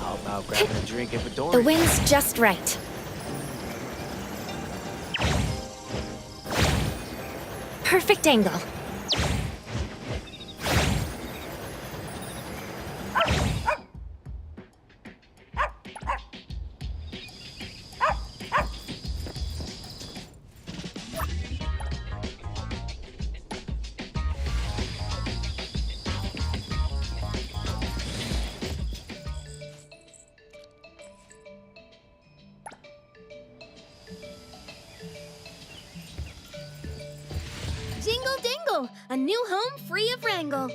How about grabbing a drink at The Fedora? wind's just right. Perfect angle. Jingle dingle, a new home free of wrangle.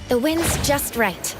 The wind's just right.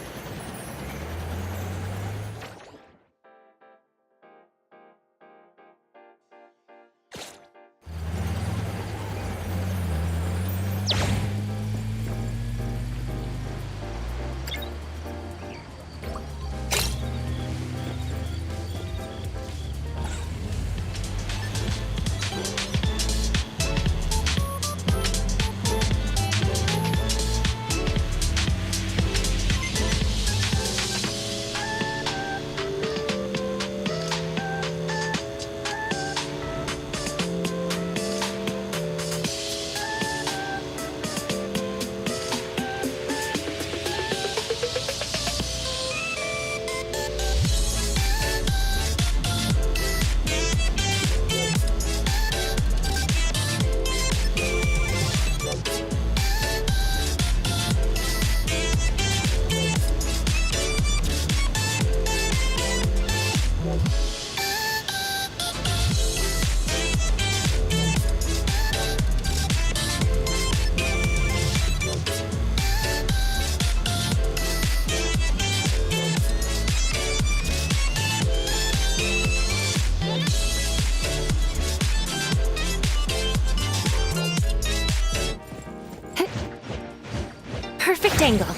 Perfect angle.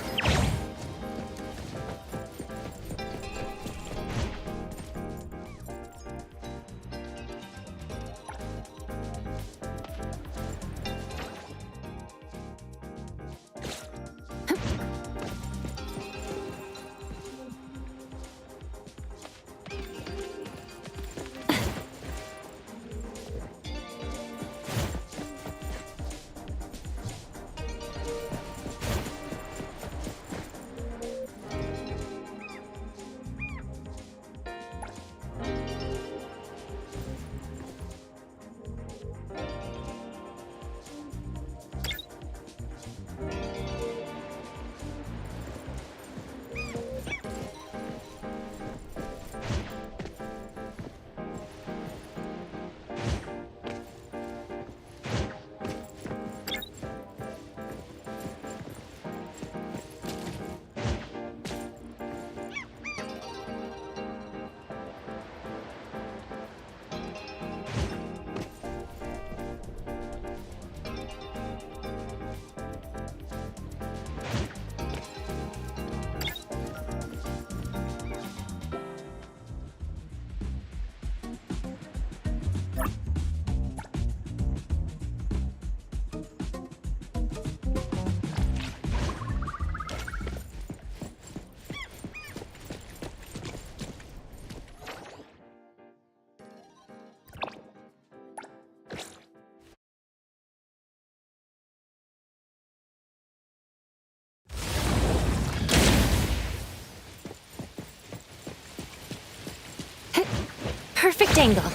Perfect angle.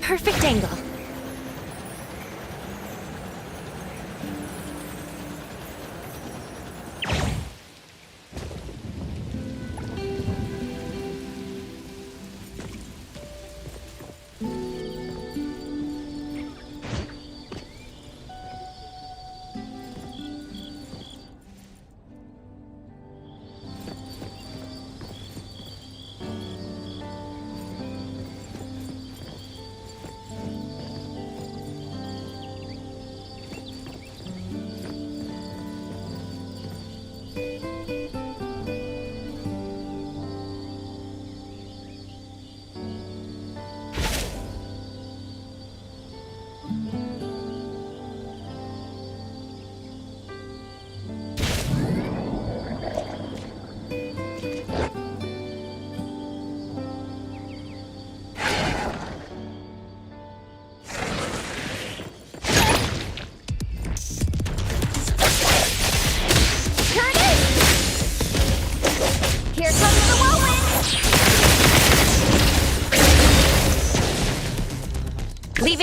Perfect angle.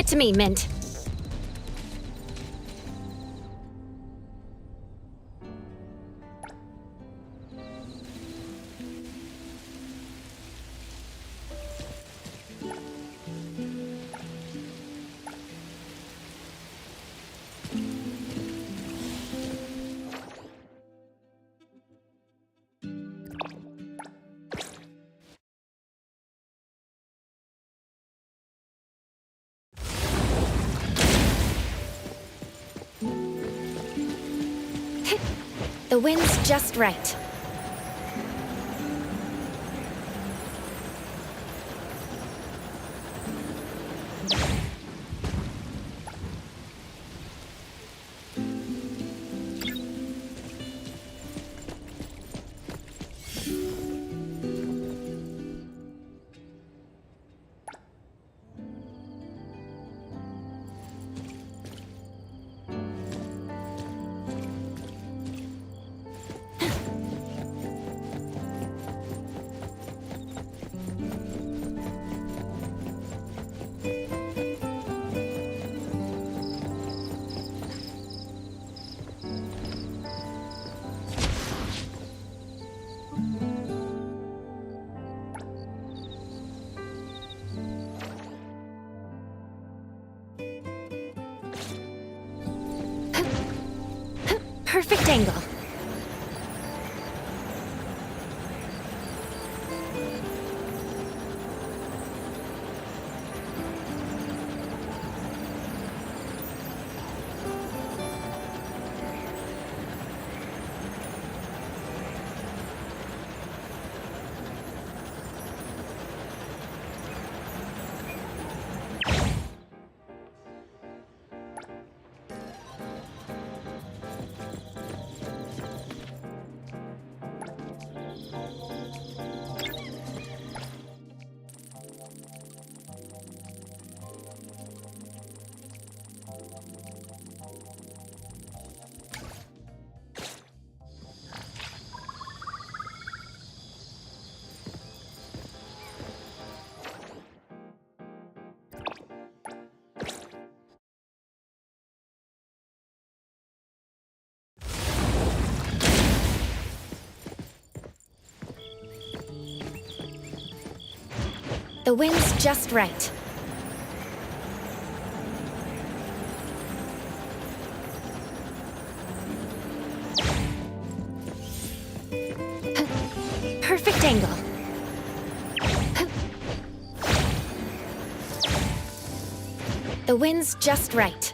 to me, Mint. The wind's just right. Perfect angle. The wind's just right. Perfect angle. The wind's just right.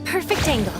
Perfect angle.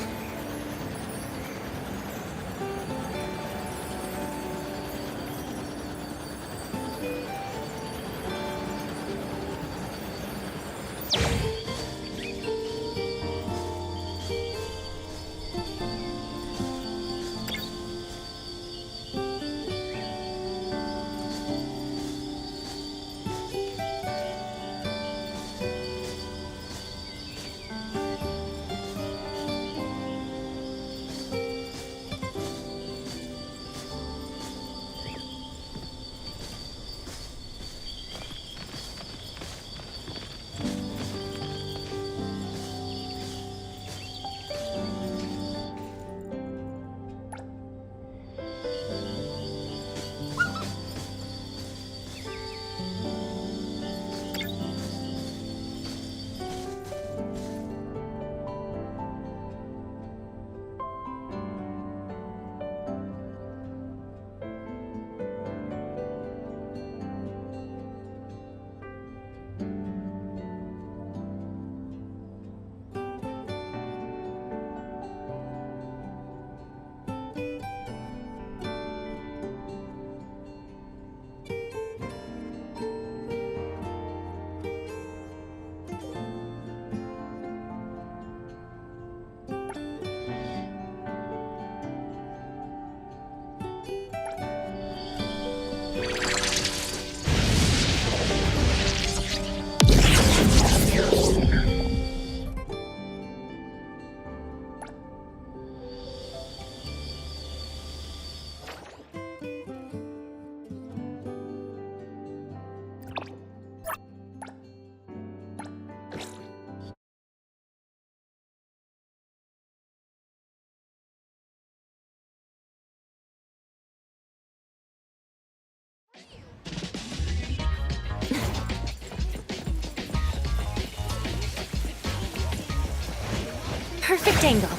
Perfect angle.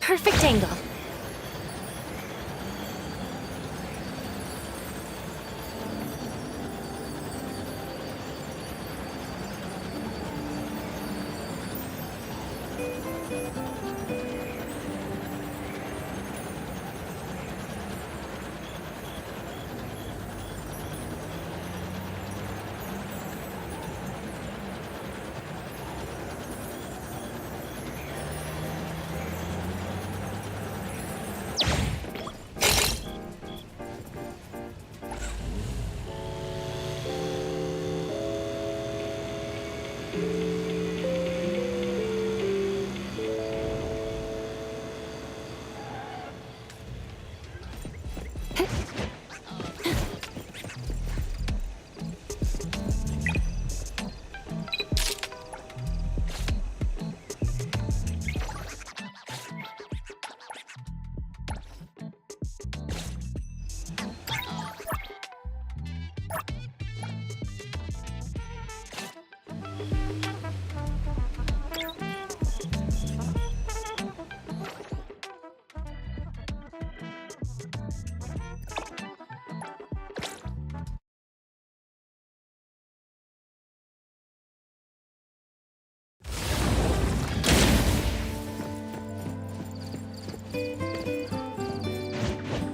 Perfect angle.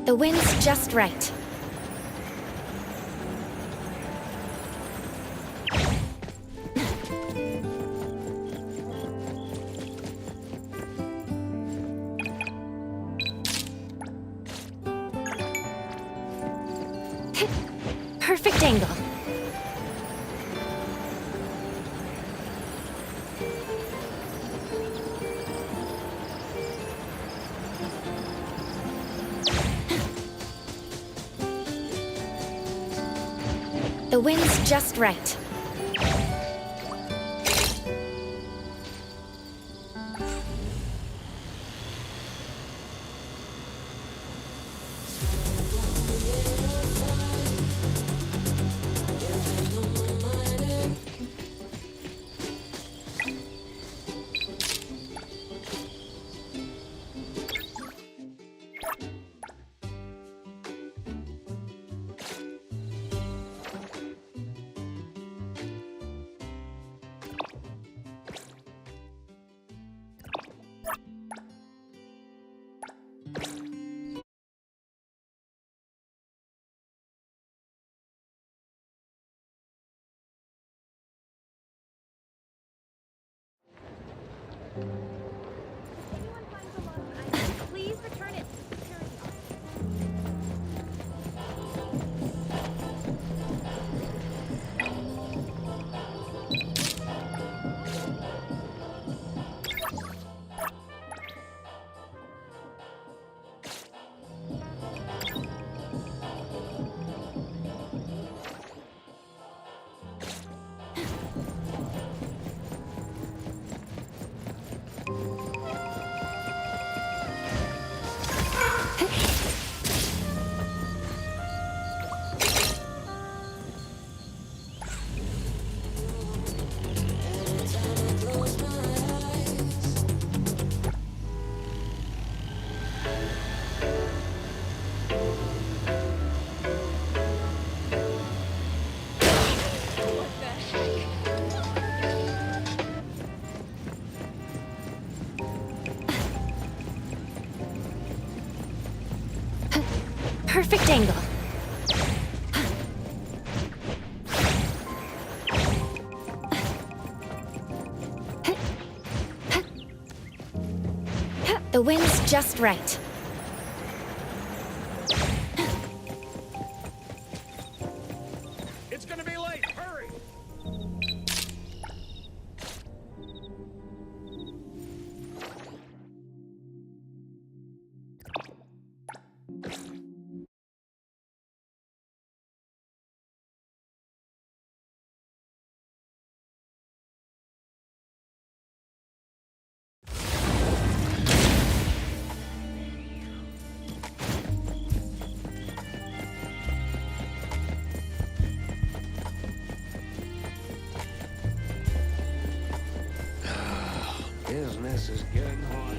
The wind's just right. Perfect angle. The wind's just right. Anyone finds a lost item, please return it to security office. Perfect angle. The wind's just right. It's gonna be late. Hurry! Business is getting harder.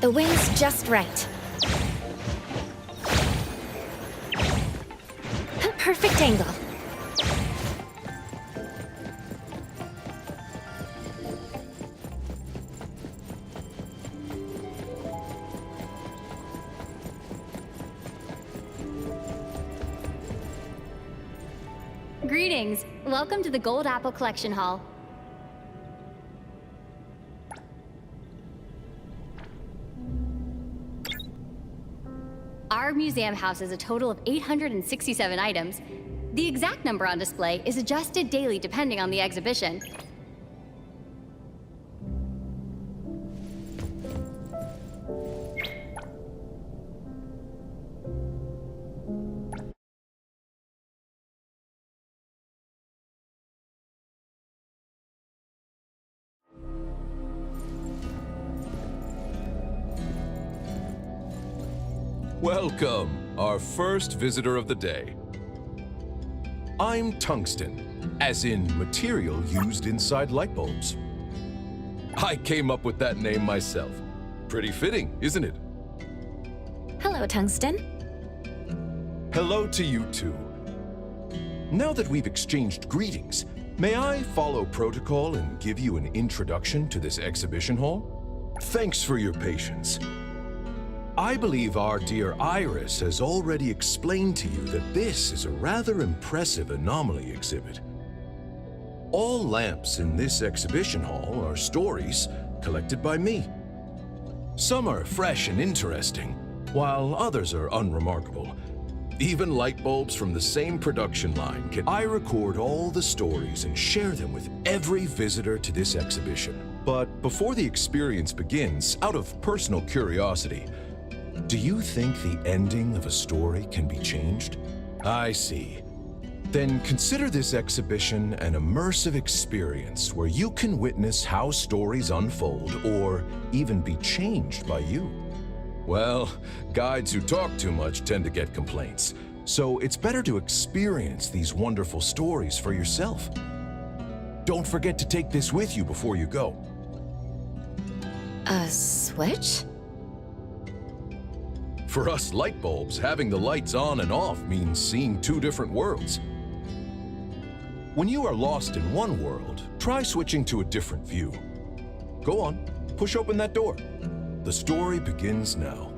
The wind's just right. Perfect angle. Greetings! Welcome to the Gold Apple Collection Hall. Our museum houses a total of 867 items. The exact number on display is adjusted daily depending on the exhibition. Welcome, our first visitor of the day. I'm tungsten, as in material used inside light bulbs. I came up with that name myself. Pretty fitting, isn't it? Hello, Tungsten. Hello to you too. Now that we've exchanged greetings, may I follow protocol and give you an introduction to this exhibition hall? Thanks for your patience. I believe our dear Iris has already explained to you that this is a rather impressive anomaly exhibit. All lamps in this exhibition hall are stories collected by me. Some are fresh and interesting, while others are unremarkable. Even light bulbs from the same production line can I record all the stories and share them with every visitor to this exhibition. But before the experience begins, out of personal curiosity, do you think the ending of a story can be changed? I see. Then consider this exhibition an immersive experience where you can witness how stories unfold or even be changed by you. Well, guides who talk too much tend to get complaints, so it's better to experience these wonderful stories for yourself. Don't forget to take this with you before you go. A switch? For us light bulbs, having the lights on and off means seeing two different worlds. When you are lost in one world, try switching to a different view. Go on, push open that door. The story begins now.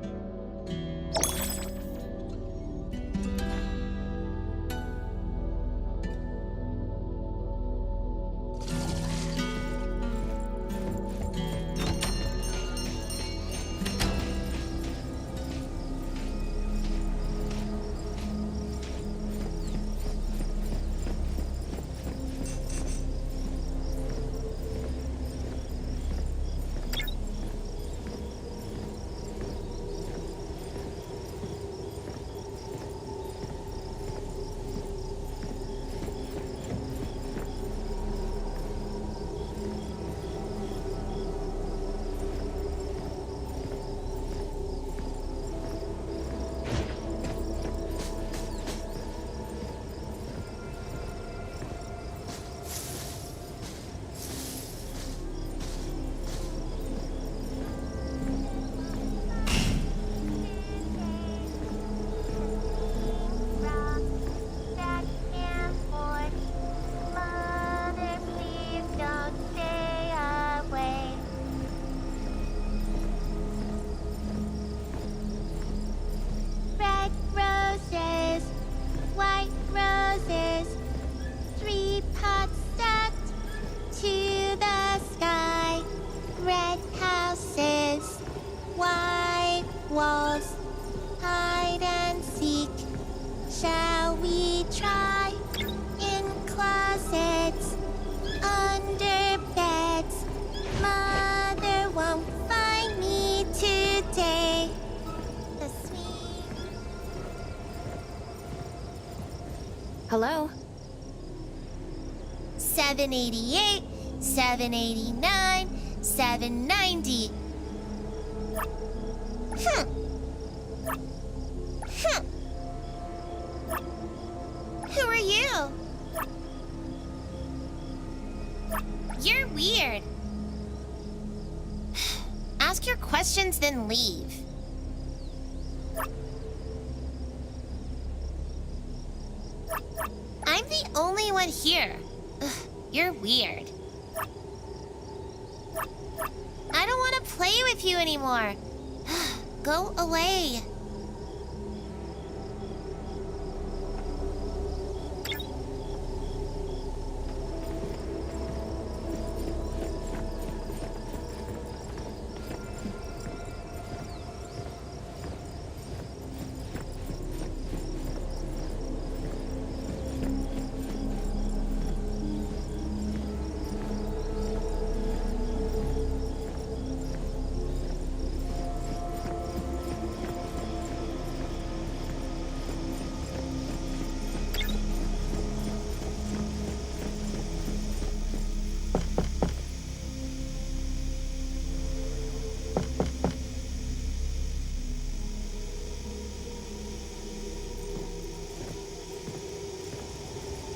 walls, hide and seek. Shall we try? In closets, under beds. Mother won't find me today. The sweet. Hello? 788, 789, 790. Who are you? You're weird. Ask your questions, then leave. I'm the only one here. Ugh, you're weird. I don't want to play with you anymore. Go away.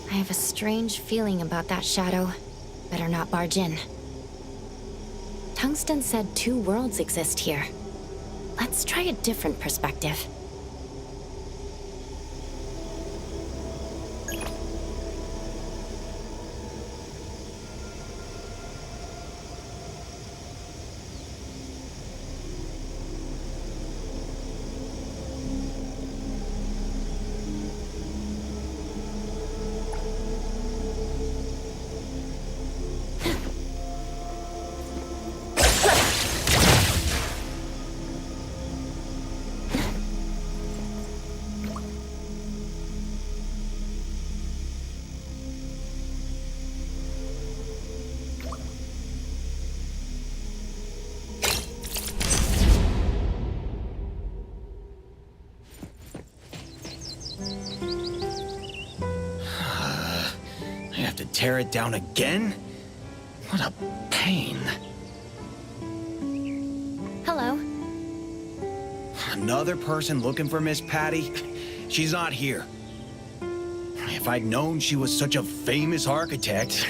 I have a strange feeling about that shadow. Better not barge in. Tungsten said 2 worlds exist here. Let's try a different perspective. Tear it down again? What a pain. Hello. Another person looking for Miss Patty? She's not here. If I'd known she was such a famous architect,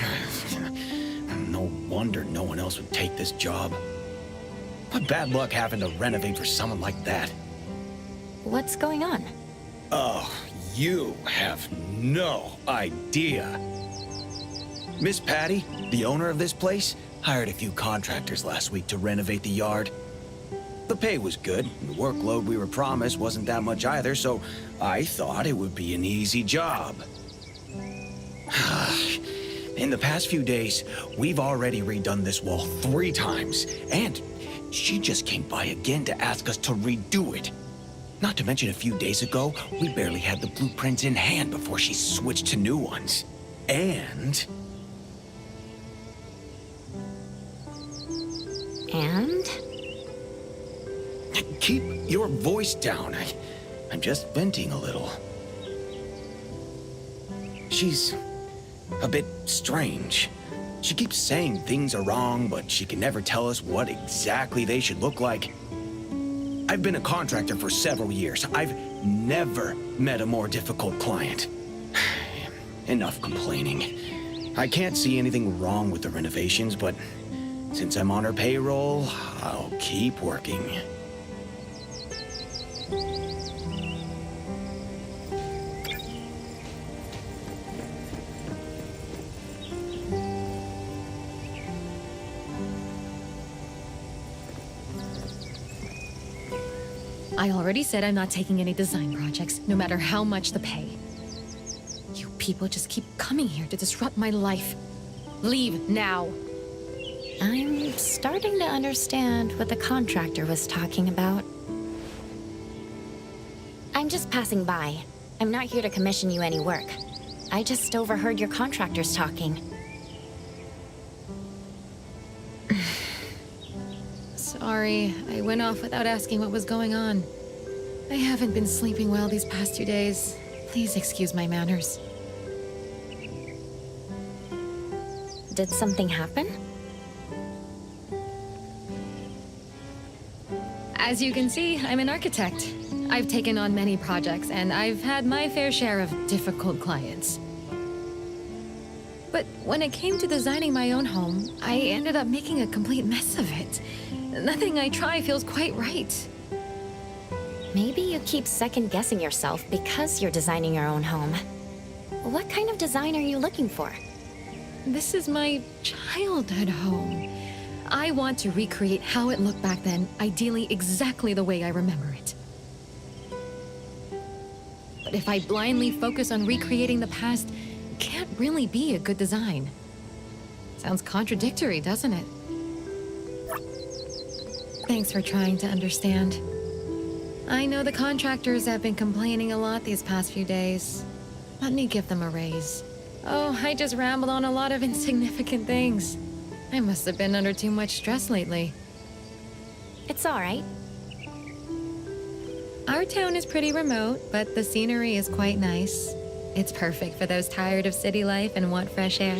no wonder no one else would take this job. What bad luck having to renovate for someone like that? What's going on? Oh, you have no idea. Miss Patty, the owner of this place, hired a few contractors last week to renovate the yard. The pay was good, and the workload we were promised wasn't that much either, so I thought it would be an easy job. In the past few days, we've already redone this wall 3 times, and she just came by again to ask us to redo it. Not to mention a few days ago, we barely had the blueprints in hand before she switched to new ones. And... Keep your voice down. I'm just venting a little. She's a bit strange. She keeps saying things are wrong, but she can never tell us what exactly they should look like. I've been a contractor for several years. I've never met a more difficult client. Enough complaining. I can't see anything wrong with the renovations, but since I'm on her payroll, I'll keep working. I already said I'm not taking any design projects, no matter how much the pay. You people just keep coming here to disrupt my life. Leave now. I'm starting to understand what the contractor was talking about. I'm just passing by. I'm not here to commission you any work. I just overheard your contractors talking. Sorry, I went off without asking what was going on. I haven't been sleeping well these past 2 days. Please excuse my manners. Did something happen? As you can see, I'm an architect. I've taken on many projects, and I've had my fair share of difficult clients. But when it came to designing my own home, I ended up making a complete mess of it. Nothing I try feels quite right. Maybe you keep second-guessing yourself because you're designing your own home. What kind of design are you looking for? This is my childhood home. I want to recreate how it looked back then, ideally exactly the way I remember it. But if I blindly focus on recreating the past, it can't really be a good design. Sounds contradictory, doesn't it? Thanks for trying to understand. I know the contractors have been complaining a lot these past few days. Let me give them a raise. Oh, I just rambled on a lot of insignificant things. I must have been under too much stress lately. It's all right. Our town is pretty remote, but the scenery is quite nice. It's perfect for those tired of city life and want fresh air.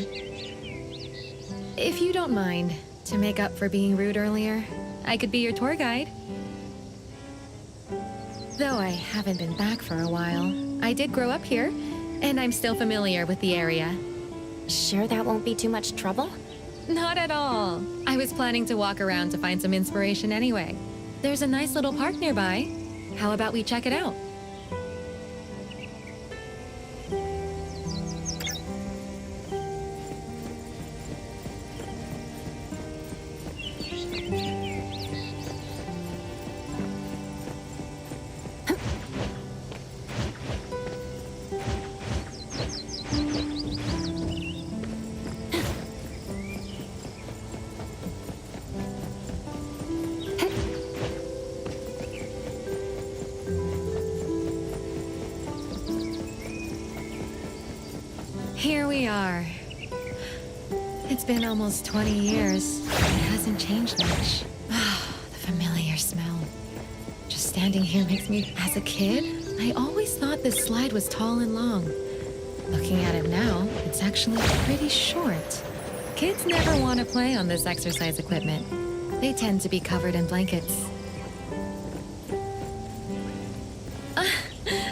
If you don't mind, to make up for being rude earlier, I could be your tour guide. Though I haven't been back for a while, I did grow up here, and I'm still familiar with the area. Sure that won't be too much trouble? Not at all. I was planning to walk around to find some inspiration anyway. There's a nice little park nearby. How about we check it out? Here we are. It's been almost 20 years. It hasn't changed much. Ah, the familiar smell. Just standing here makes me... As a kid, I always thought this slide was tall and long. Looking at it now, it's actually pretty short. Kids never want to play on this exercise equipment. They tend to be covered in blankets.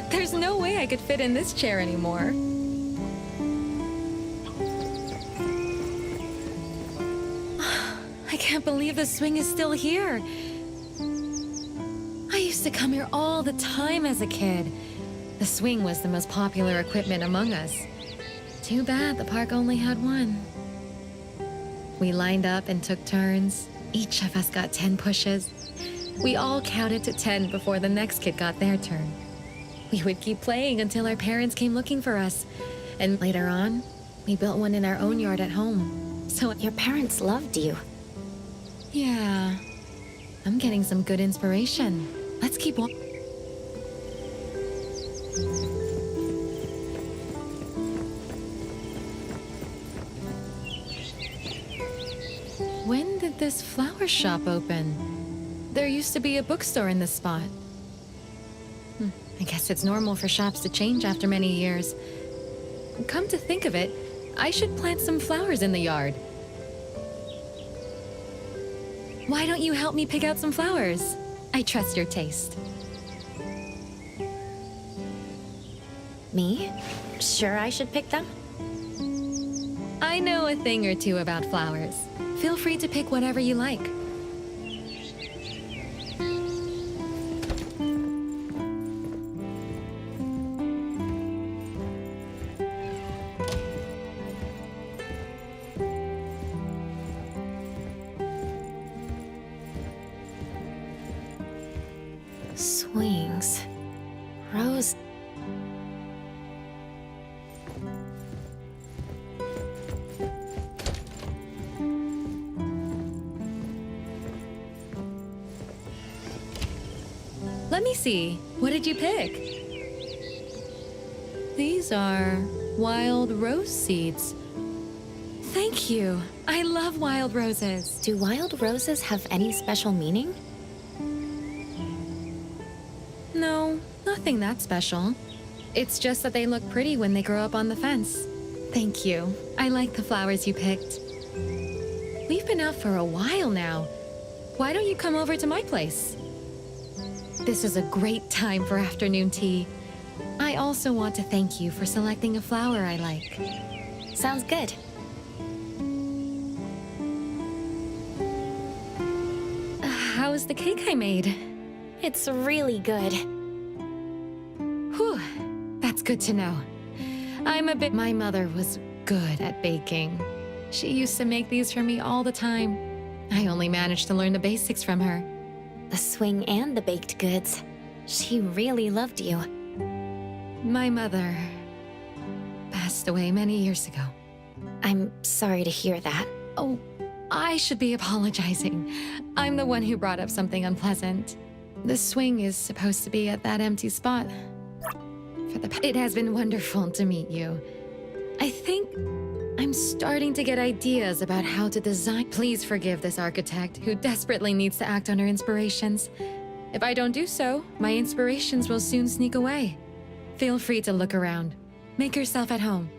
There's no way I could fit in this chair anymore. I can't believe the swing is still here. I used to come here all the time as a kid. The swing was the most popular equipment among us. Too bad the park only had one. We lined up and took turns. Each of us got 10 pushes. We all counted to 10 before the next kid got their turn. We would keep playing until our parents came looking for us. And later on, we built one in our own yard at home. So Your parents loved you. yeah, I'm getting some good inspiration. Let's keep walking. When did this flower shop open? There used to be a bookstore in this spot. I guess it's normal for shops to change after many years. Come to think of it, I should plant some flowers in the yard. Why don't you help me pick out some flowers? I trust your taste. Me? Sure I should pick them? I know a thing or two about flowers. Feel free to pick whatever you like. Swings. Rose. Let me see. What did you pick? These are wild rose seeds. Thank you. I love wild roses. Do wild roses have any special meaning? No, nothing that special. It's just that they look pretty when they grow up on the fence. Thank you. I like the flowers you picked. We've been out for a while now. Why don't you come over to my place? This is a great time for afternoon tea. I also want to thank you for selecting a flower I like. Sounds good. How's the cake I made? It's really good. Whew, that's good to know. My mother was good at baking. She used to make these for me all the time. I only managed to learn the basics from her. The swing and the baked goods. She really loved you. My mother passed away many years ago. I'm sorry to hear that. Oh, I should be apologizing. I'm the one who brought up something unpleasant. The swing is supposed to be at that empty spot. It has been wonderful to meet you. I think I'm starting to get ideas about how to design. Please forgive this architect who desperately needs to act on her inspirations. If I don't do so, my inspirations will soon sneak away. Feel free to look around. Make yourself at home.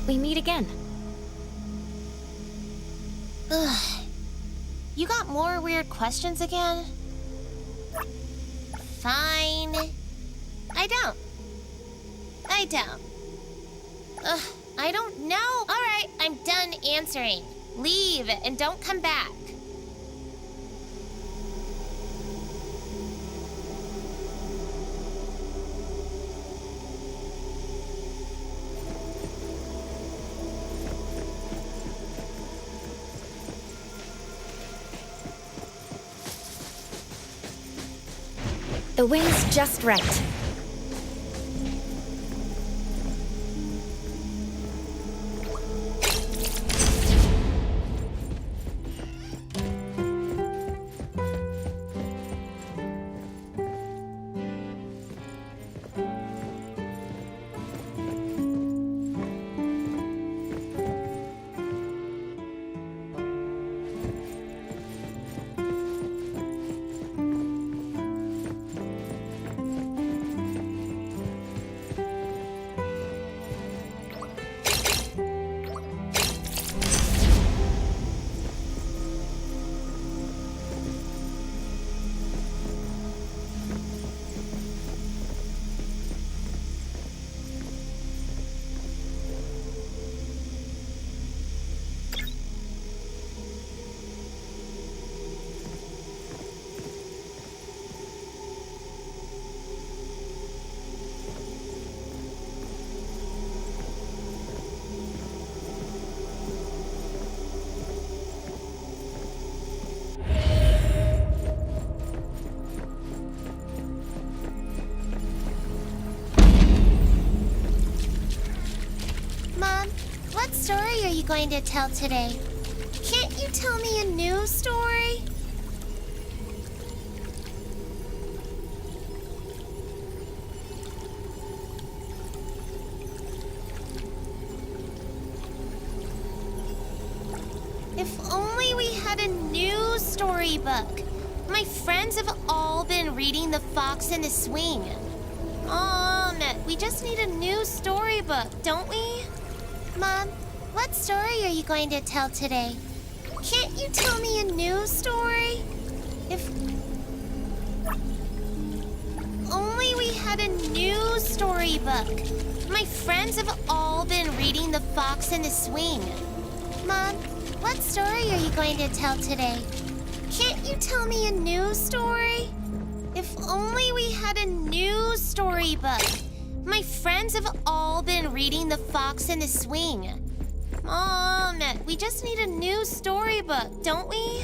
we meet again. Ugh. You got more weird questions again? Fine. I don't. Ugh, I don't know. All right, I'm done answering. Leave and don't come back. The wind's just right. Mom, what story are you going to tell today? Can't you tell me a new story? If only we had a new storybook. My friends have all been reading The Fox and the Swing. We just need a new storybook, don't we? Mom, what story are you going to tell today? Can't you tell me a new story? If only we had a new storybook. My friends have all been reading The Fox and the Swing. Mom, what story are you going to tell today? Can't you tell me a new story? If only we had a new storybook. My friends have all been reading The Fox and the Swing. Mom, we just need a new storybook, don't we?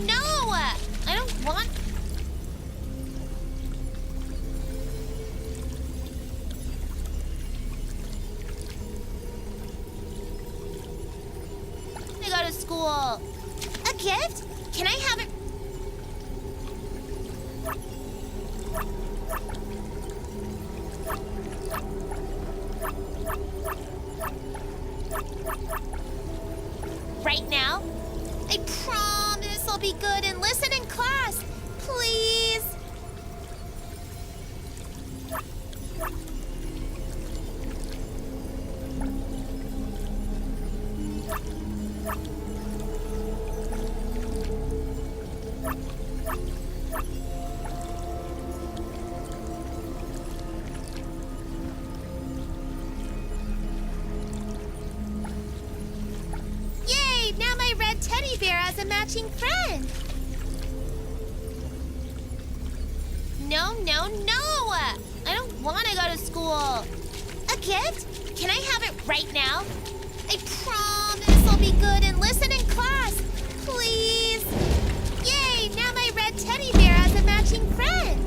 No! I don't want... to go to school. A gift? Can I have it? Right now? I promise I'll be good and listen in class. Please. Yay! Now my red teddy bear has a matching friend. No, no, no! I don't want to go to school. A gift? Can I have it right now? I promise I'll be good and listen in class. Please. Yay! Now my red teddy bear has a matching friend.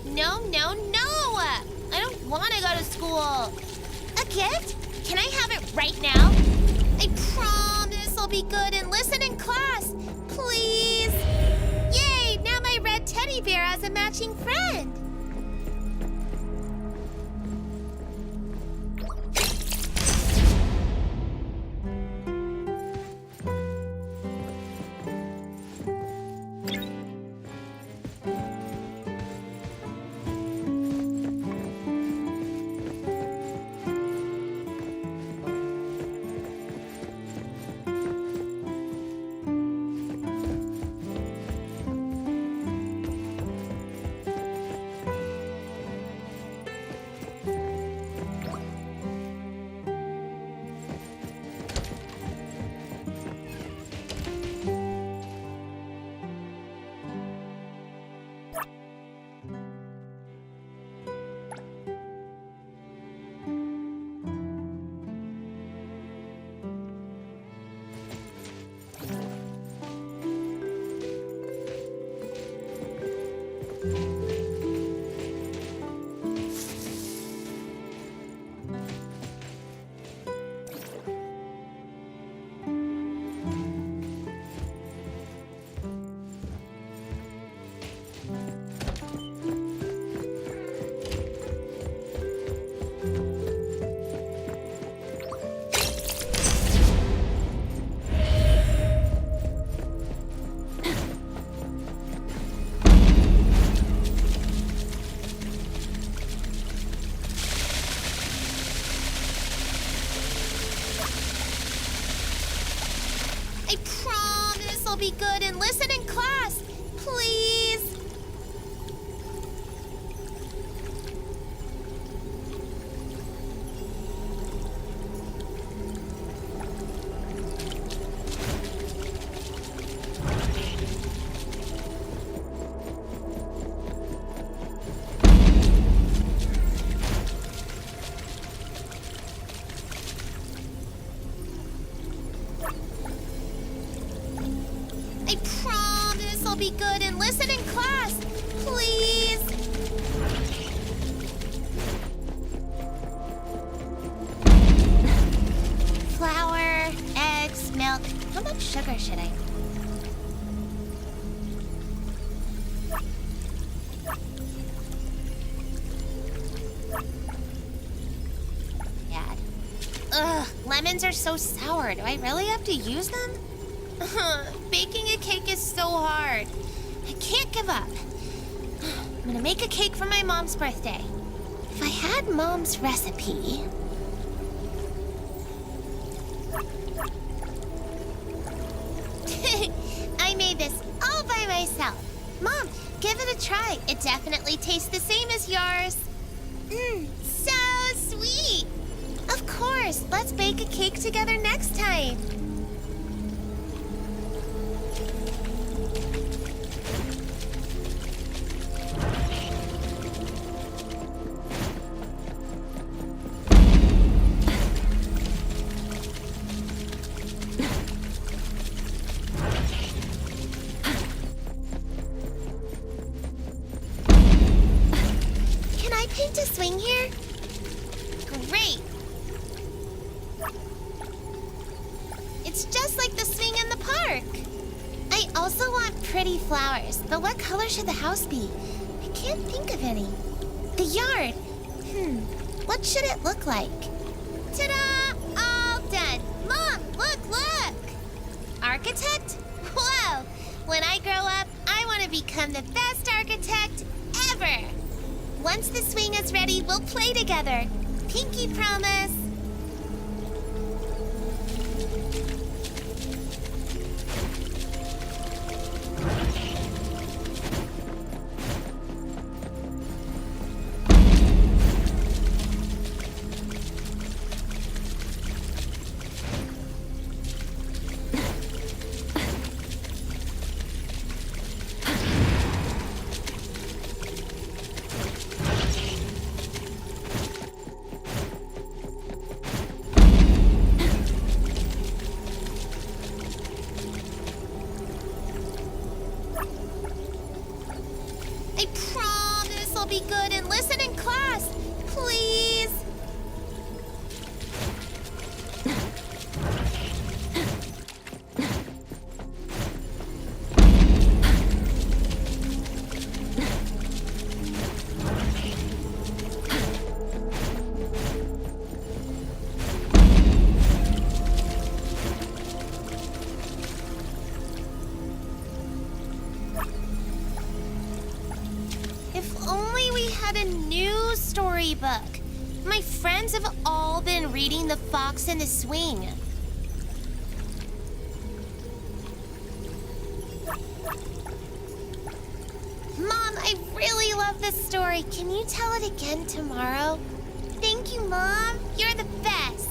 No, no, no! I don't want to go to school. A gift? Can I have it right now? I promise I'll be good and listen in class. Please. Yay! Now my red teddy bear has a matching friend. good and listen in class. Please. Flour, eggs, milk. How much sugar should I? Dad. Ugh, lemons are so sour. Do I really have to use them? Baking a cake is so hard. I can't give up. I'm gonna make a cake for my mom's birthday. If I had Mom's recipe... I made this all by myself. Mom, give it a try. It definitely tastes the same as yours. So sweet. Of course, let's bake a cake together next time. Can I paint a swing here? Great. It's just like the swing in the park. I also want pretty flowers, but what color should the house be? I can't think of any. The yard. What should it look like? Ta-da! All done. Mom, look! Architect? Whoa! When I grow up, I want to become the best architect ever. Once the swing is ready, we'll play together. Pinky promise. I promise I'll be good and listen in class. Please. If only we had a new storybook. My friends have all been reading The Fox and the Swing. Mom, I really love this story. Can you tell it again tomorrow? Thank you, Mom. You're the best.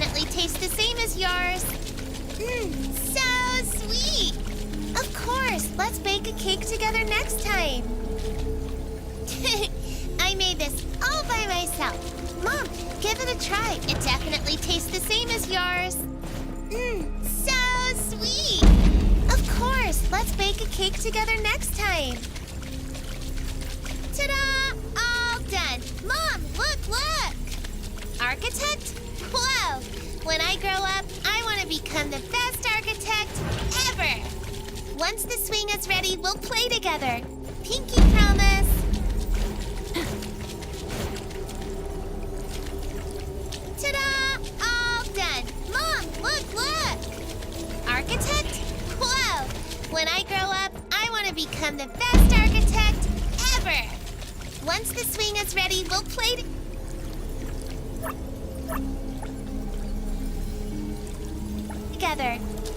definitely taste the same as yours. So sweet. Of course, let's bake a cake together next time. I made this all by myself. Mom, give it a try. It definitely tastes the same as yours. So sweet. Of course, let's bake a cake together next time. Ta-da! All done. Mom, look! Architect? Whoa! When I grow up, I want to become the best architect ever. Once the swing is ready, we'll play together. Pinky promise. Ta-da! All done. Mom, look! Architect? Whoa! When I grow up, I want to become the best architect ever. Once the swing is ready, we'll play together.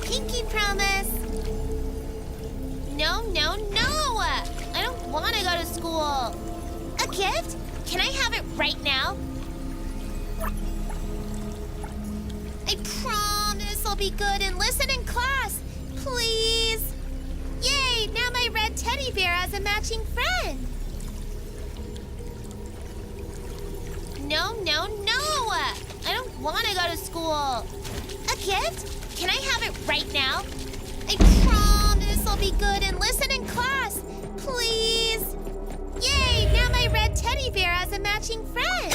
Pinky promise. No! I don't want to go to school. A gift? Can I have it right now? I promise I'll be good and listen in class. Please. Yay! Now my red teddy bear has a matching friend. No! I don't want to go to school. A gift? Can I have it right now? I promise I'll be good and listen in class. Please. Yay! Now my red teddy bear has a matching friend.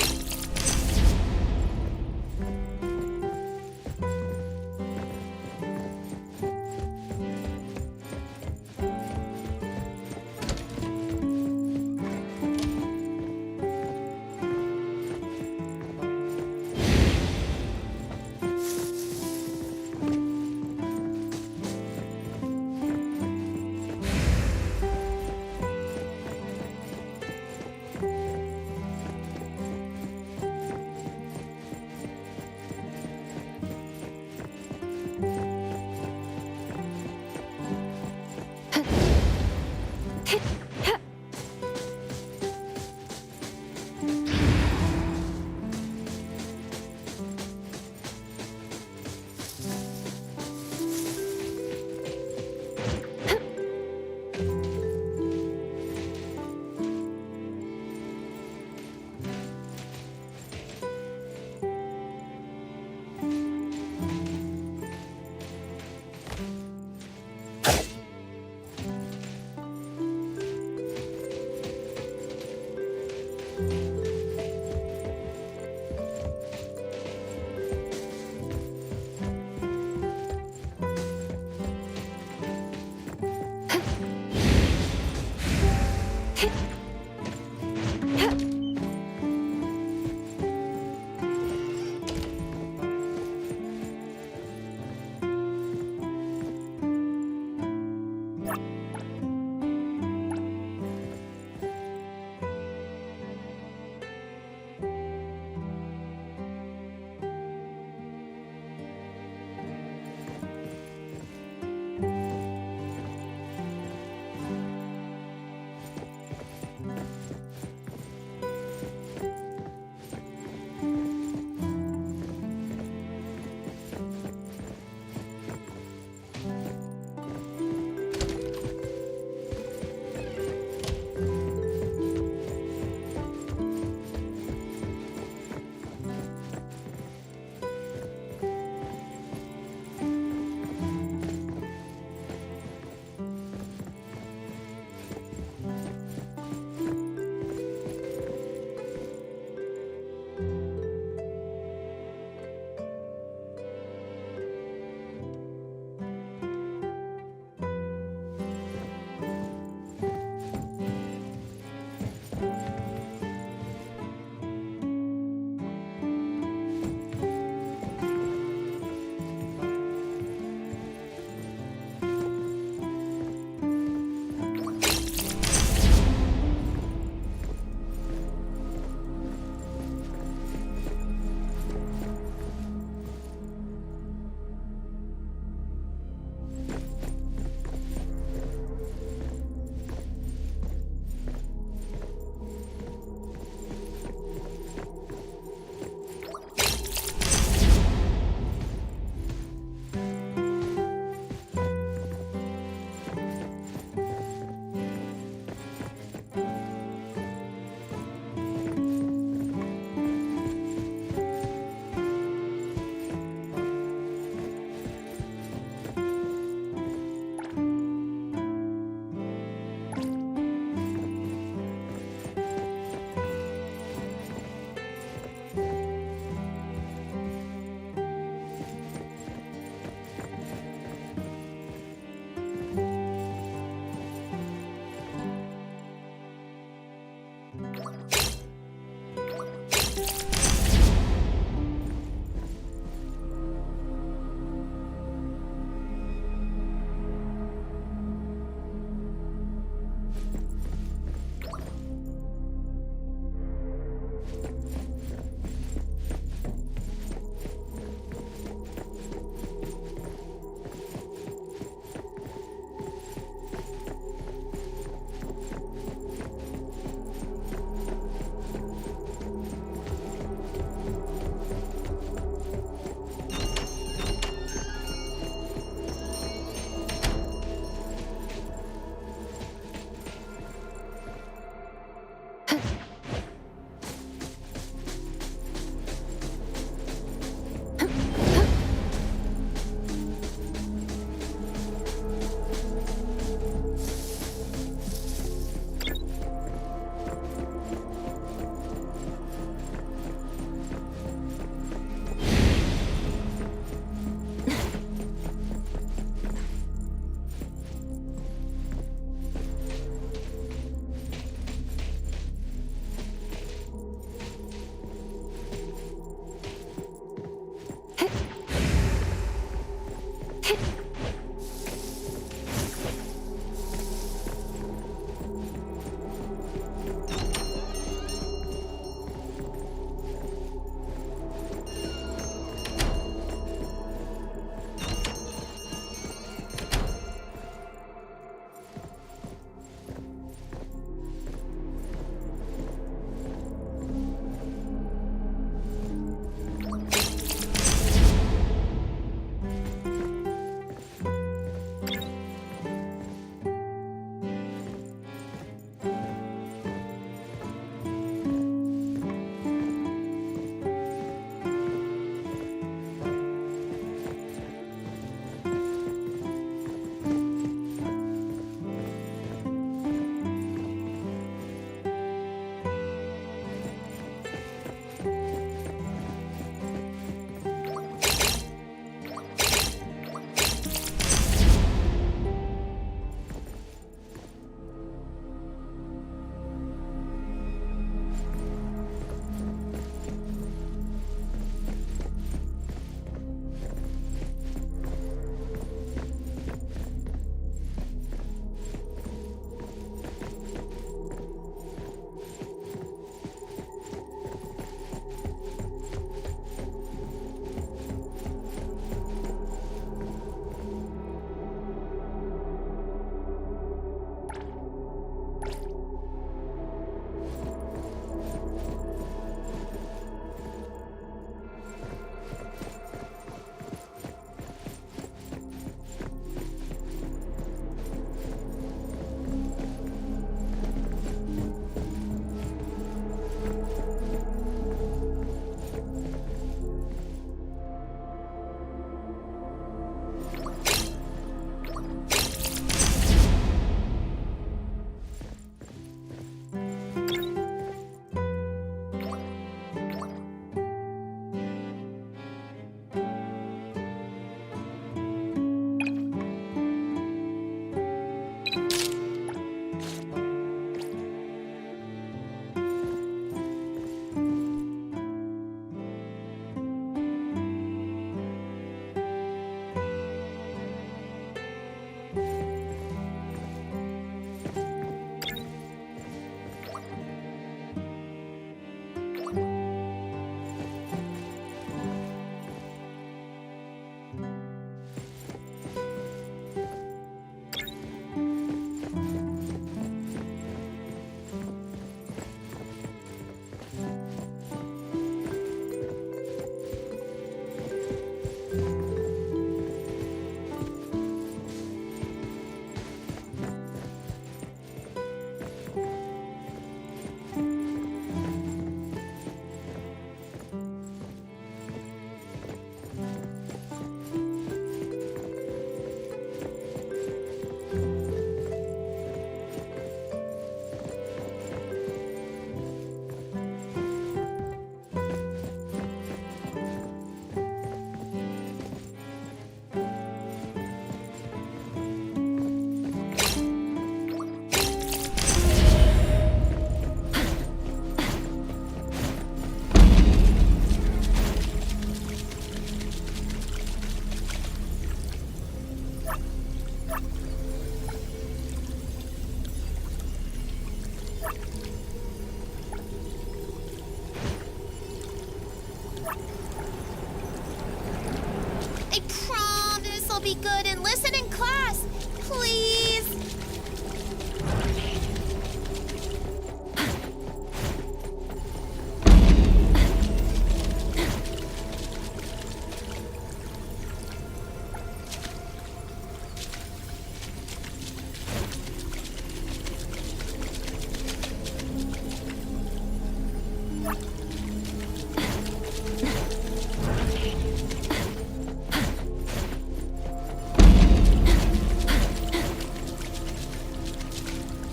be good and listen in class. Please.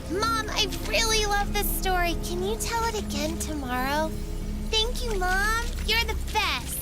Mom, I really love this story. Can you tell it again tomorrow? Thank you, Mom. You're the best.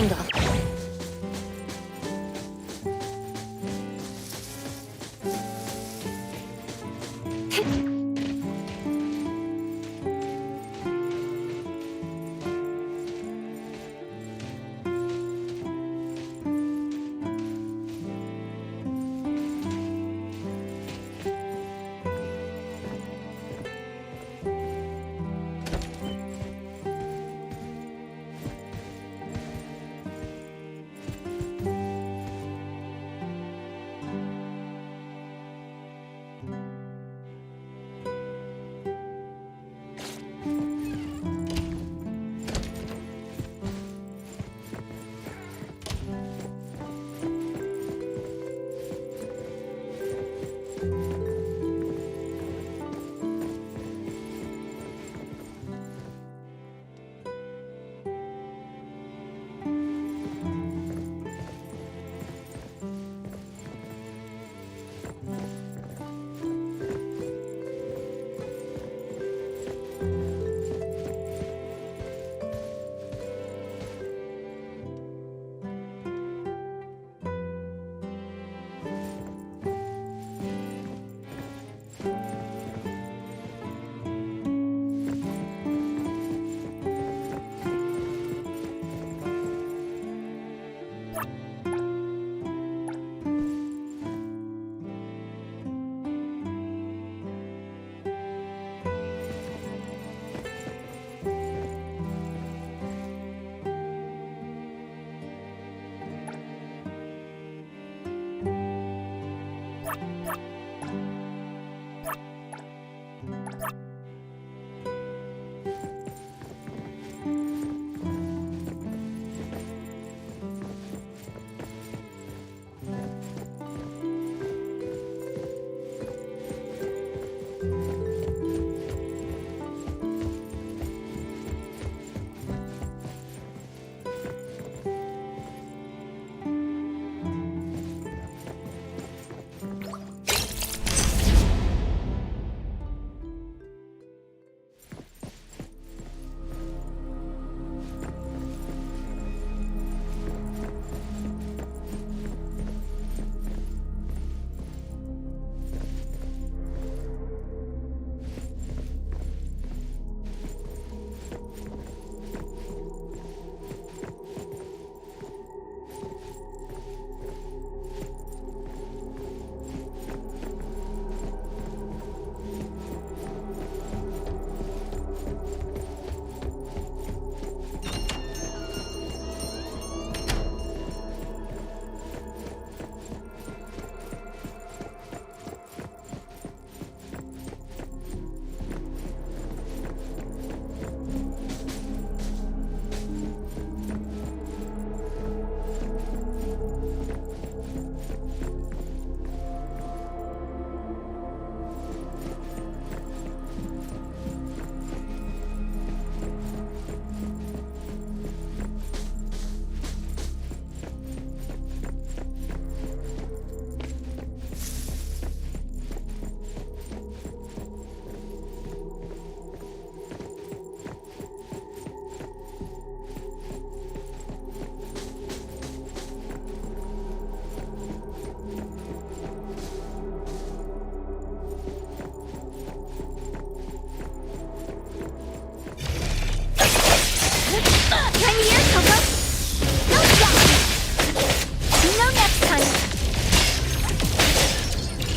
Dangle.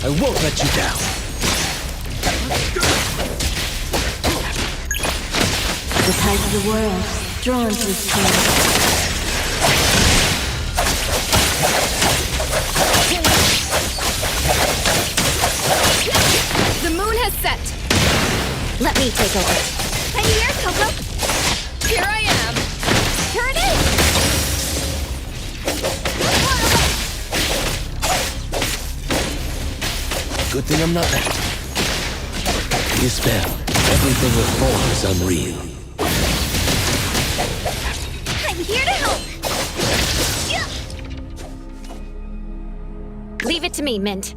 I won't let you down. The tide of the world, drawn to its tale. The moon has set. Let me take over. Penny here, Coco. Here I am. Here it is. Good thing I'm not that. You spell. Everything with form is unreal. I'm here to help. Leave it to me, Mint.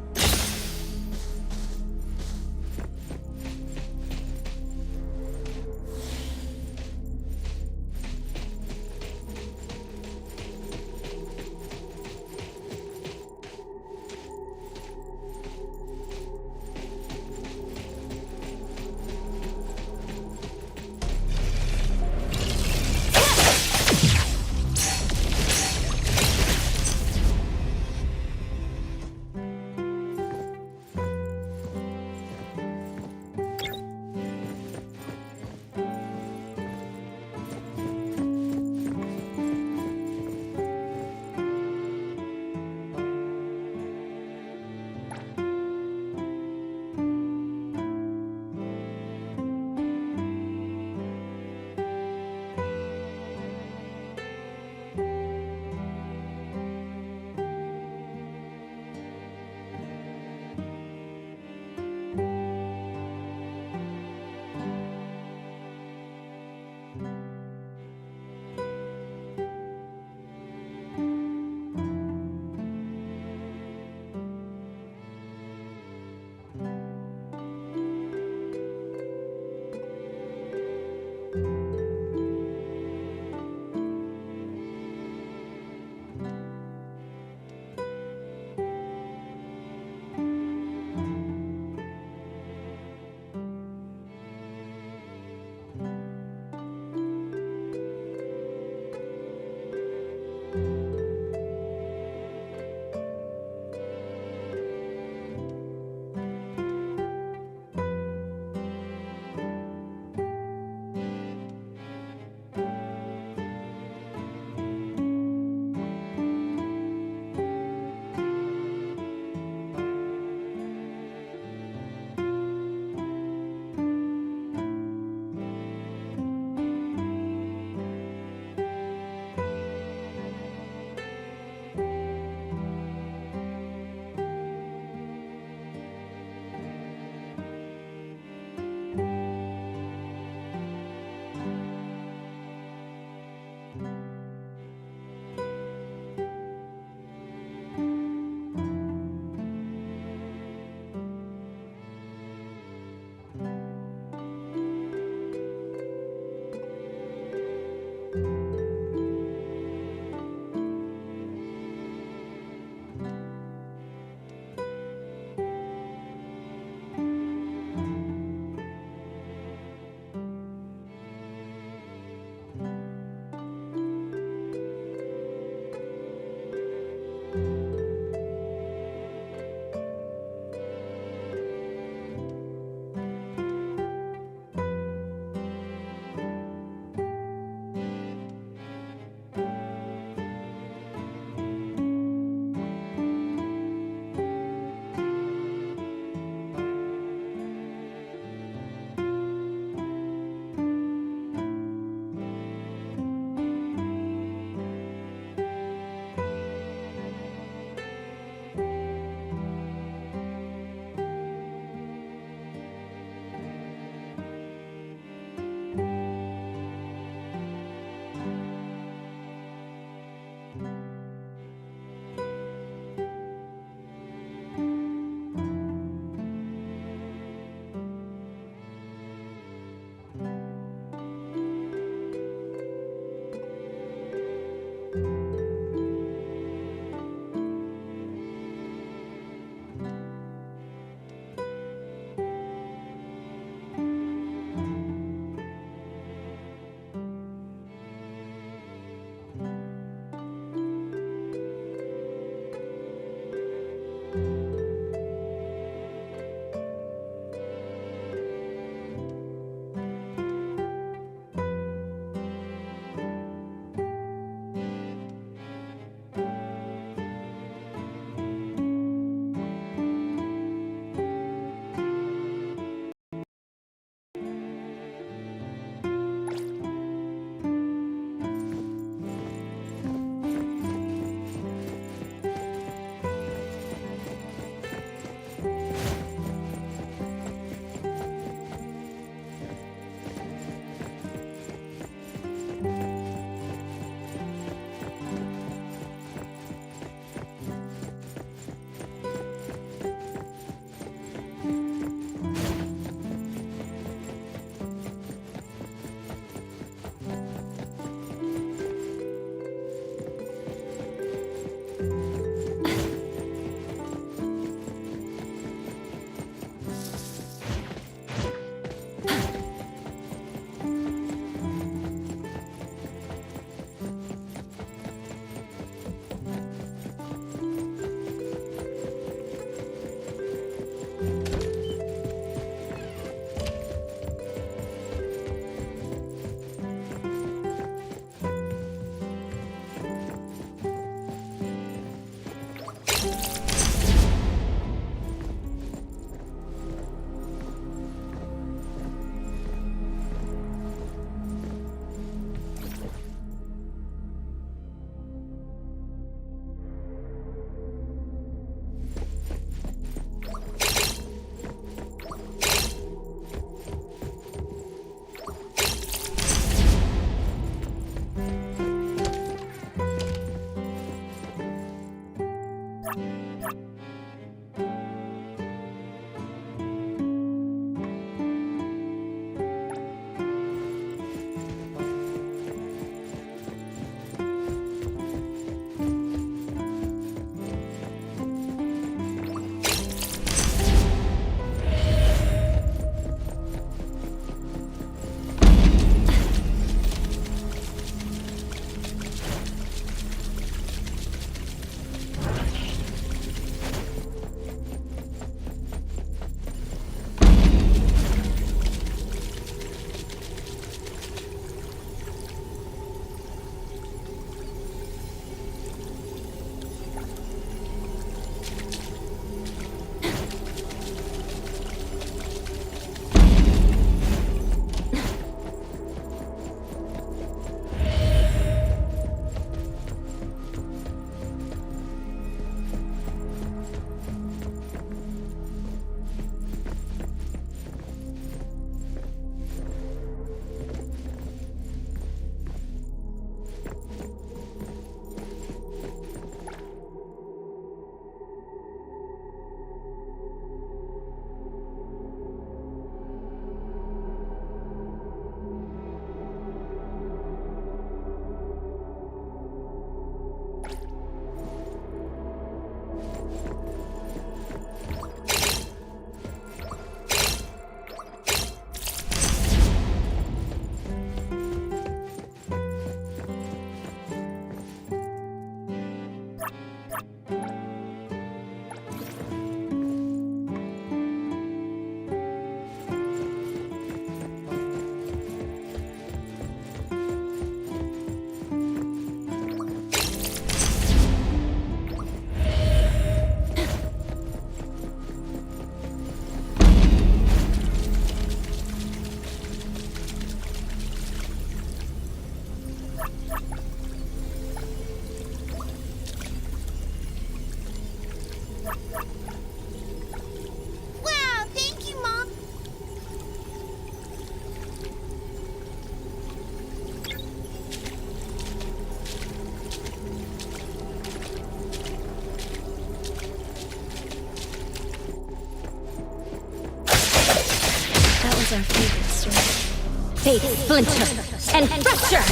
Fate splinter and fracture!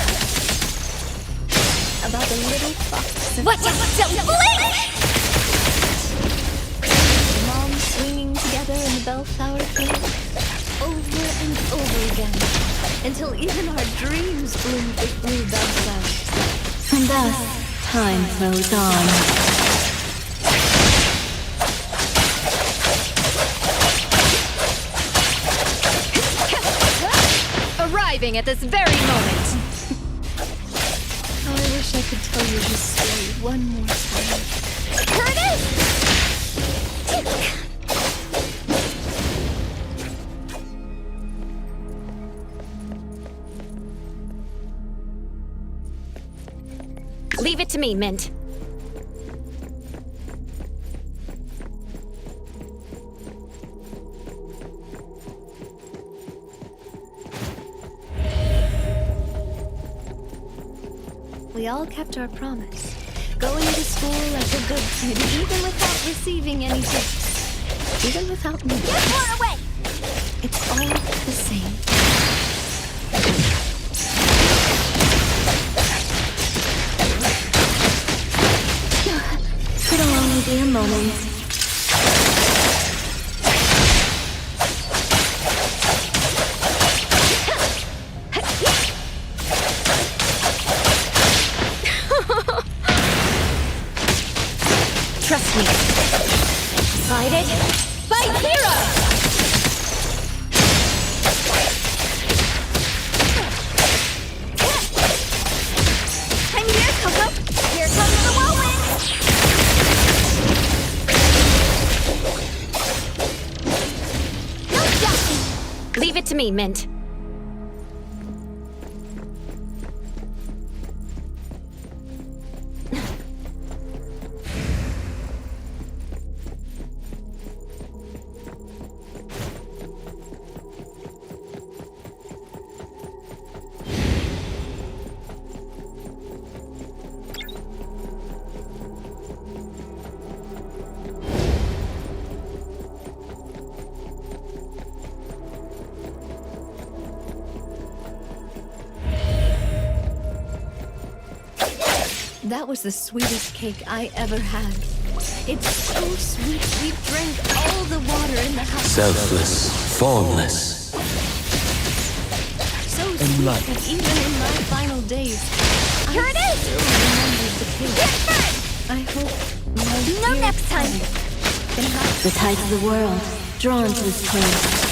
About the little fox. What? Don't blink! Moms swinging together in the bellflower field, over and over again, until even our dreams bloomed with blue bellflowers. And thus, time flows on. Arriving at this very moment. How I wish I could tell you this story one more time. Curtis! Leave it to me, Mint. We all kept our promise. Going to school like a good kid, even without receiving any gifts. Even without me. Get far away! It's all the same. It'll only be a moment. Trust me. Decided? Fight hero! I'm here, Coco! Here comes the whirlwind! No jockey! Leave it to me, Mint. That was the sweetest cake I ever had. It's so sweet, we drank all the water in the house. Selfless, formless. So sweet that even in my final days, Curtis! I still remembered the cake. Get first! I hope my No dear next time. friend can have The tides of the world, drawn to this place.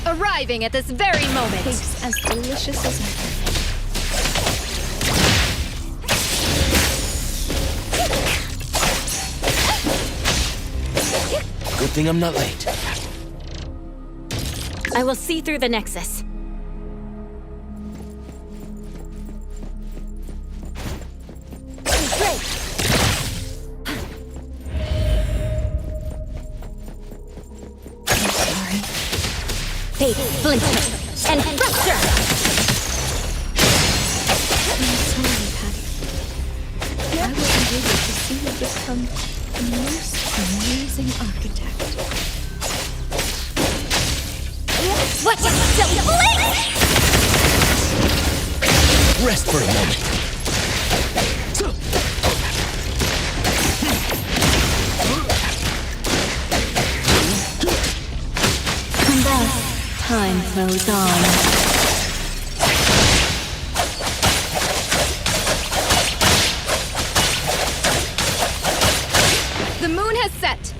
Arriving at this very moment. cakes as delicious as ever. Good thing I'm not late. I will see through the Nexus. Great! I'm sorry. Fate splinter and fracture! I'm sorry, Patty. I wasn't able to see you become the most amazing architect. What? Don't blink! Rest for a moment. And thus, time flows on. The moon has set.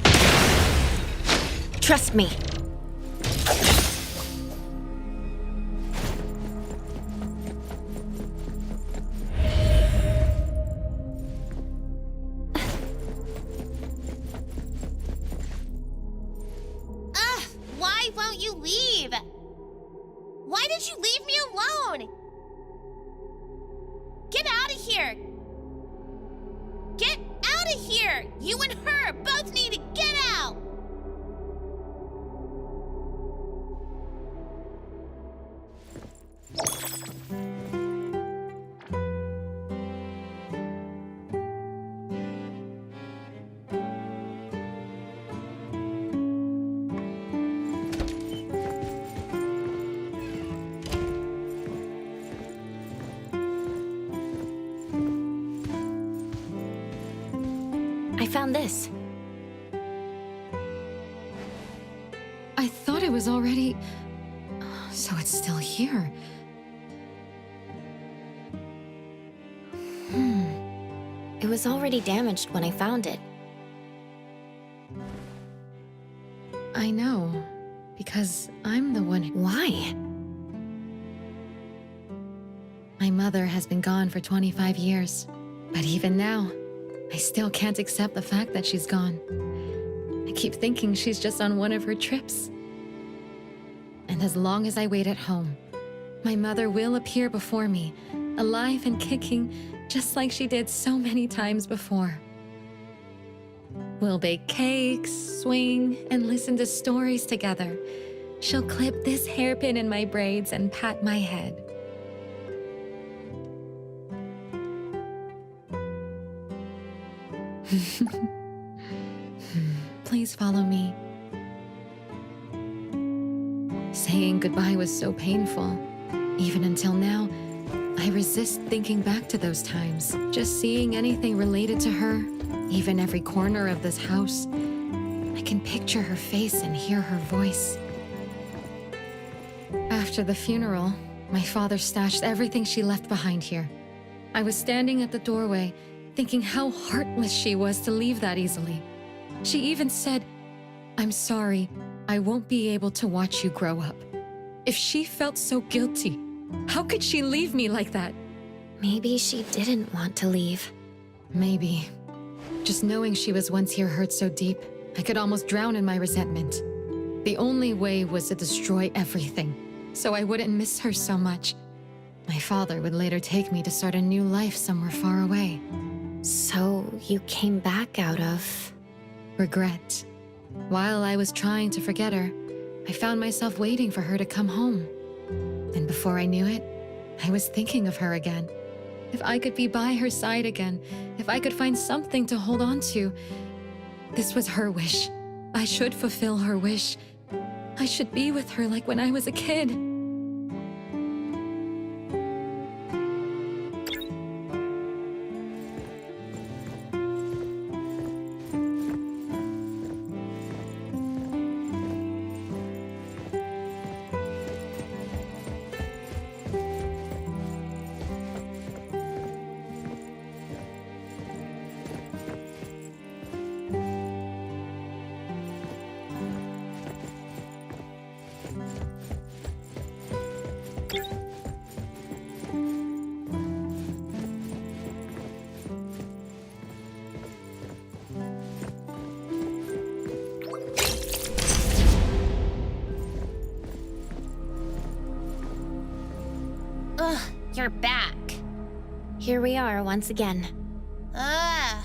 Trust me. Ugh, why won't you leave? Why did you leave me alone? Get out of here! Get out of here! You and her both need to get out! this? I thought it was already... So it's still here. It was already damaged when I found it. I know, because I'm the one... Why? My mother has been gone for 25 years. But even now, I still can't accept the fact that she's gone. I keep thinking she's just on one of her trips. And as long as I wait at home, my mother will appear before me, alive and kicking, just like she did so many times before. We'll bake cakes, swing, and listen to stories together. She'll clip this hairpin in my braids and pat my head. Please follow me. Saying goodbye was so painful. Even until now, I resist thinking back to those times. Just seeing anything related to her, even every corner of this house, I can picture her face and hear her voice. After the funeral, my father stashed everything she left behind here. I was standing at the doorway, thinking how heartless she was to leave that easily. She even said, "I'm sorry, I won't be able to watch you grow up." If she felt so guilty, how could she leave me like that? Maybe she didn't want to leave. Maybe. Just knowing she was once here hurt so deep, I could almost drown in my resentment. The only way was to destroy everything, so I wouldn't miss her so much. My father would later take me to start a new life somewhere far away. So you came back out of... Regret. While I was trying to forget her, I found myself waiting for her to come home. And before I knew it, I was thinking of her again. If I could be by her side again, if I could find something to hold on to. This was her wish. I should fulfill her wish. I should be with her like when I was a kid. Ugh, you're back. Here we are once again. Ugh.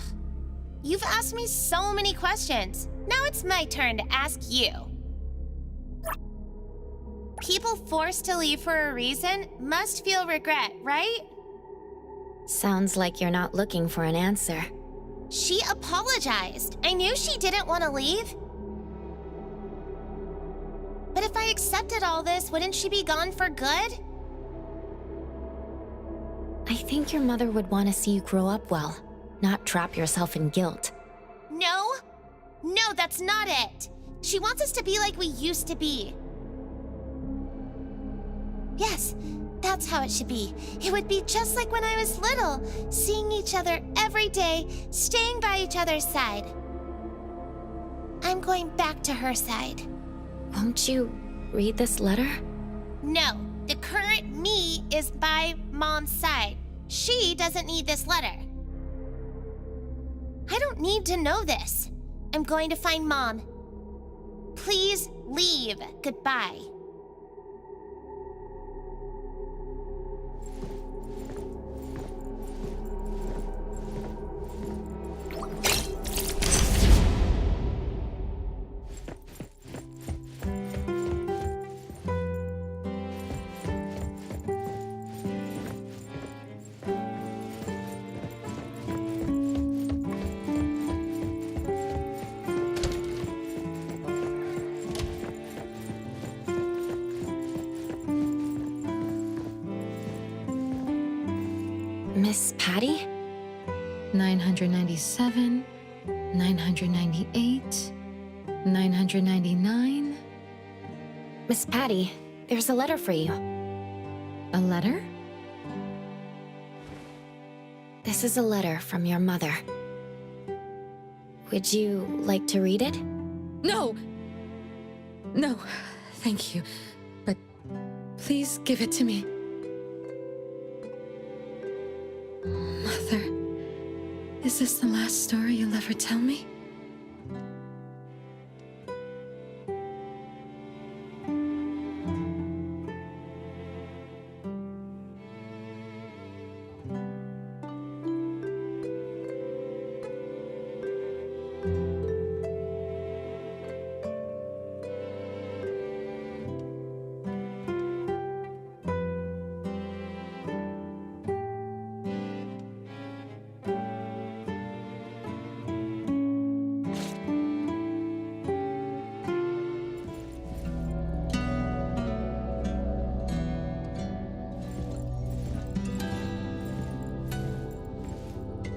You've asked me so many questions. Now it's my turn to ask you. People forced to leave for a reason must feel regret, right? Sounds like you're not looking for an answer. She apologized. I knew she didn't want to leave. But if I accepted all this, wouldn't she be gone for good? I think your mother would want to see you grow up well, not trap yourself in guilt. No? No, that's not it. She wants us to be like we used to be. Yes, that's how it should be. It would be just like when I was little, seeing each other every day, staying by each other's side. I'm going back to her side. Won't you read this letter? No, the current me is by Mom's side. She doesn't need this letter. I don't need to know this. I'm going to find Mom. Please leave. Goodbye. Miss Patty? 997, 998, 999. Miss Patty, there's a letter for you. A letter? This is a letter from your mother. Would you like to read it? No! No, thank you. But please give it to me. Mother, is this the last story you'll ever tell me?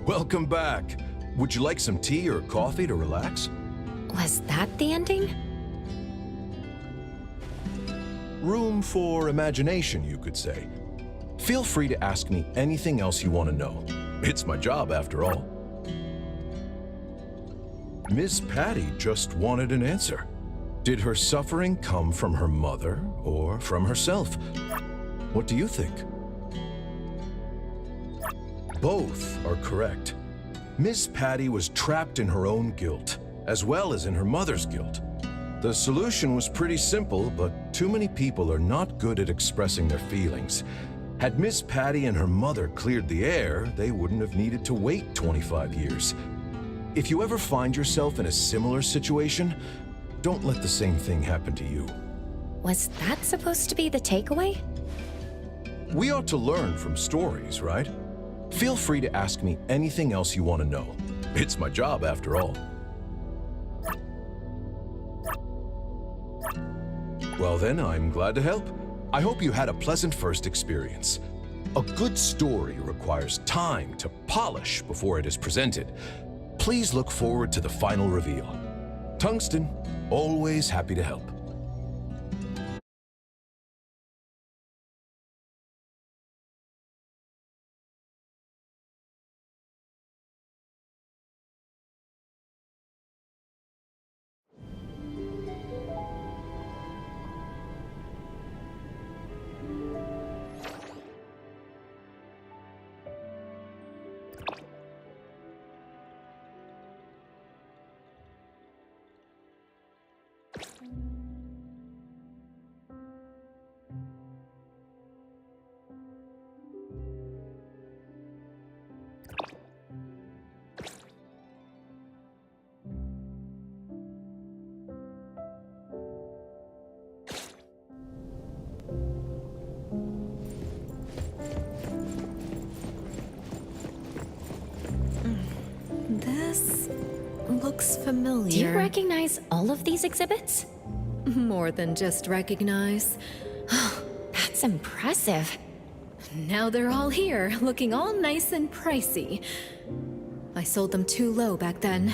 Welcome back. Would you like some tea or coffee to relax? Was that the ending? Room for imagination, you could say. Feel free to ask me anything else you want to know. It's my job, after all. Miss Patty just wanted an answer. Did her suffering come from her mother or from herself? What do you think? Both are correct. Miss Patty was trapped in her own guilt, as well as in her mother's guilt. The solution was pretty simple, but too many people are not good at expressing their feelings. Had Miss Patty and her mother cleared the air, they wouldn't have needed to wait 25 years. If you ever find yourself in a similar situation, don't let the same thing happen to you. Was that supposed to be the takeaway? We ought to learn from stories, right? Feel free to ask me anything else you want to know. It's my job, after all. Well then, I'm glad to help. I hope you had a pleasant first experience. A good story requires time to polish before it is presented. Please look forward to the final reveal. Tungsten, always happy to help. This looks familiar. Do you recognize all of these exhibits? More than just recognize. That's impressive. Now they're all here, looking all nice and pricey. I sold them too low back then.